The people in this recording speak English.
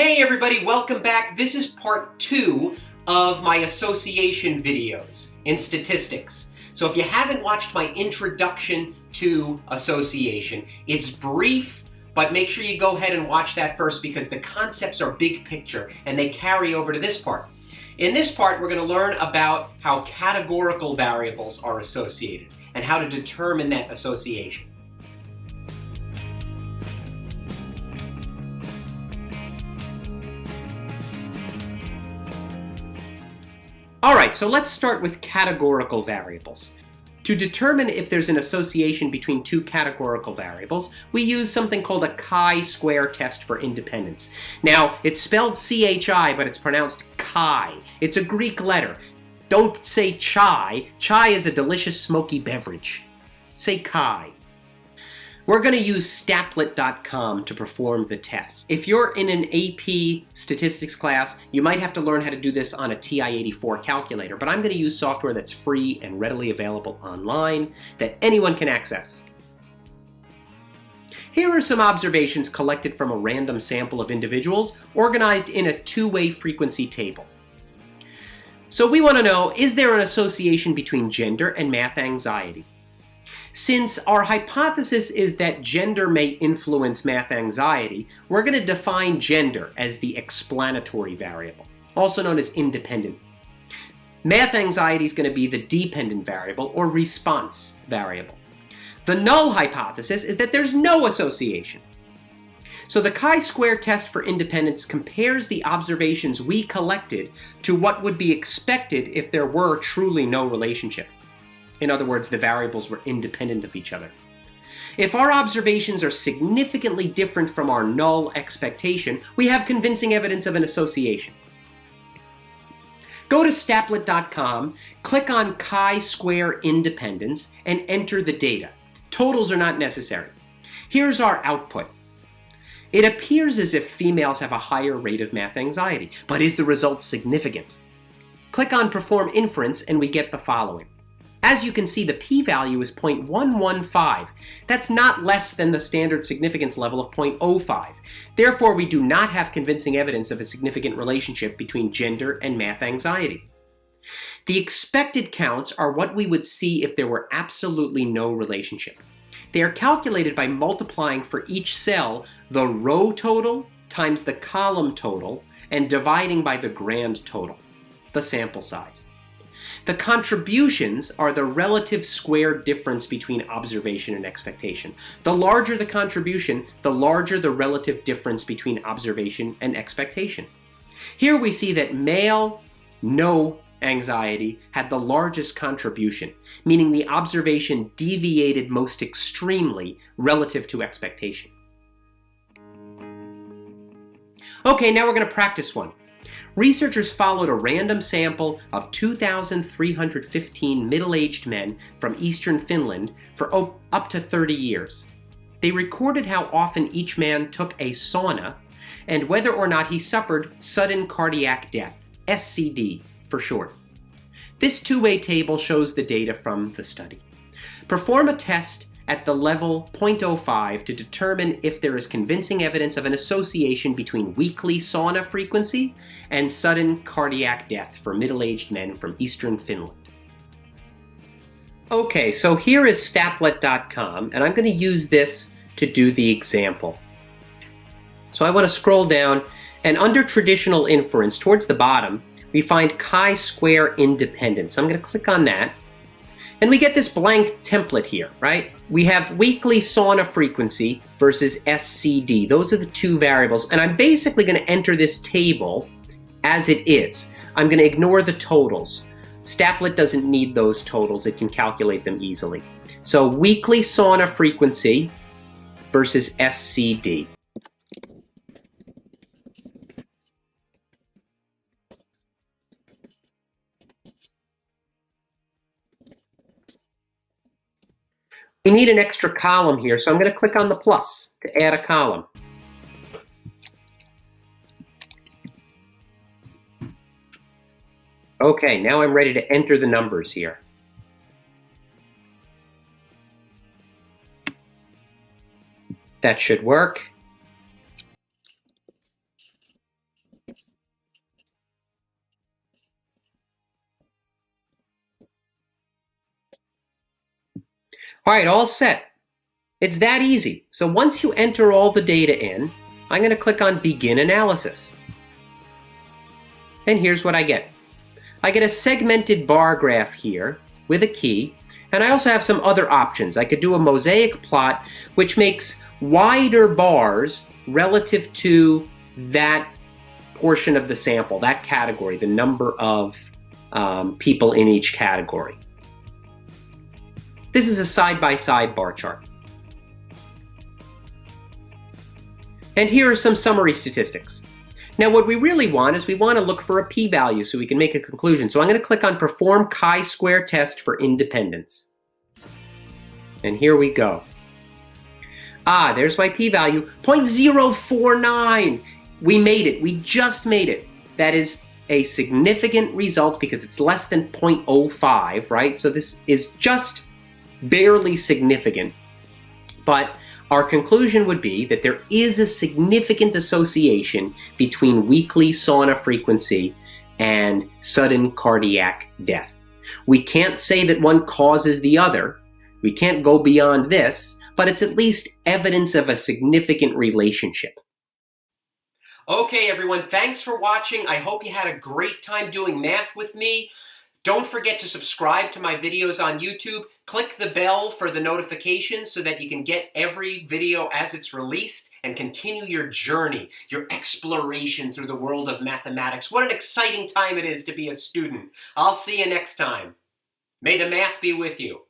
Hey everybody, welcome back. This is part 2 of my association videos in statistics. So if you haven't watched my introduction to association, it's brief, but make sure you go ahead and watch that first because the concepts are big picture and they carry over to this part. In this part, we're going to learn about how categorical variables are associated and how to determine that association. Alright, so let's start with categorical variables. To determine if there's an association between two categorical variables, we use something called a ChiSquare Test for independence. Now, it's spelled C-H-I, but it's pronounced chi. It's a Greek letter. Don't say chai. Chai is a delicious smoky beverage. Say chi. We're going to use Staplet.com to perform the test. If you're in an AP statistics class, you might have to learn how to do this on a TI-84 calculator, but I'm going to use software that's free and readily available online that anyone can access. Here are some observations collected from a random sample of individuals organized in a two-way frequency table. So we want to know, is there an association between gender and math anxiety? Since our hypothesis is that gender may influence math anxiety, we're going to define gender as the explanatory variable, also known as independent. Math anxiety is going to be the dependent variable or response variable. The null hypothesis is that there's no association. So the chi-square test for independence compares the observations we collected to what would be expected if there were truly no relationship. In other words, the variables were independent of each other. If our observations are significantly different from our null expectation, we have convincing evidence of an association. Go to Staplet.com, click on chi-square independence, and enter the data. Totals are not necessary. Here's our output. It appears as if females have a higher rate of math anxiety, but is the result significant? Click on Perform Inference, and we get the following. As you can see, the p-value is 0.115. That's not less than the standard significance level of 0.05. Therefore, we do not have convincing evidence of a significant relationship between gender and math anxiety. The expected counts are what we would see if there were absolutely no relationship. They are calculated by multiplying for each cell the row total times the column total and dividing by the grand total, the sample size. The contributions are the relative square difference between observation and expectation. The larger the contribution, the larger the relative difference between observation and expectation. Here we see that male no anxiety had the largest contribution, meaning the observation deviated most extremely relative to expectation. Okay, now we're going to practice one. Researchers followed a random sample of 2,315 middle-aged men from eastern Finland for up to 30 years. They recorded how often each man took a sauna and whether or not he suffered sudden cardiac death, SCD for short. This two-way table shows the data from the study. Perform a test at the level 0.05 to determine if there is convincing evidence of an association between weekly sauna frequency and sudden cardiac death for middle-aged men from eastern Finland. Okay, so here is Staplet.com, and I'm going to use this to do the example. So I want to scroll down, and under traditional inference, towards the bottom, we find chi-square independence. I'm going to click on that. And we get this blank template here, right? We have weekly sauna frequency versus SCD. Those are the two variables. And I'm basically going to enter this table as it is. I'm going to ignore the totals. Staplet doesn't need those totals. It can calculate them easily. So weekly sauna frequency versus SCD. We need an extra column here, so I'm going to click on the plus to add a column. Okay, now I'm ready to enter the numbers here. That should work. All right, all set. It's that easy. So once you enter all the data in, I'm going to click on Begin Analysis. And here's what I get. I get a segmented bar graph here with a key, and I also have some other options. I could do a mosaic plot, which makes wider bars relative to that portion of the sample, that category, the number of people in each category. This is a side-by-side bar chart. And here are some summary statistics. Now what we really want is we want to look for a p-value so we can make a conclusion. So I'm going to click on Perform ChiSquare Test for Independence. And here we go. Ah, there's my p-value, 0.049. We made it. We just made it. That is a significant result because it's less than 0.05, right? So this is just barely significant. But our conclusion would be that there is a significant association between weekly sauna frequency and sudden cardiac death. We can't say that one causes the other. We can't go beyond this, but it's at least evidence of a significant relationship. Okay, everyone, thanks for watching. I hope you had a great time doing math with me. Don't forget to subscribe to my videos on YouTube. Click the bell for the notifications so that you can get every video as it's released and continue your journey, your exploration through the world of mathematics. What an exciting time it is to be a student. I'll see you next time. May the math be with you.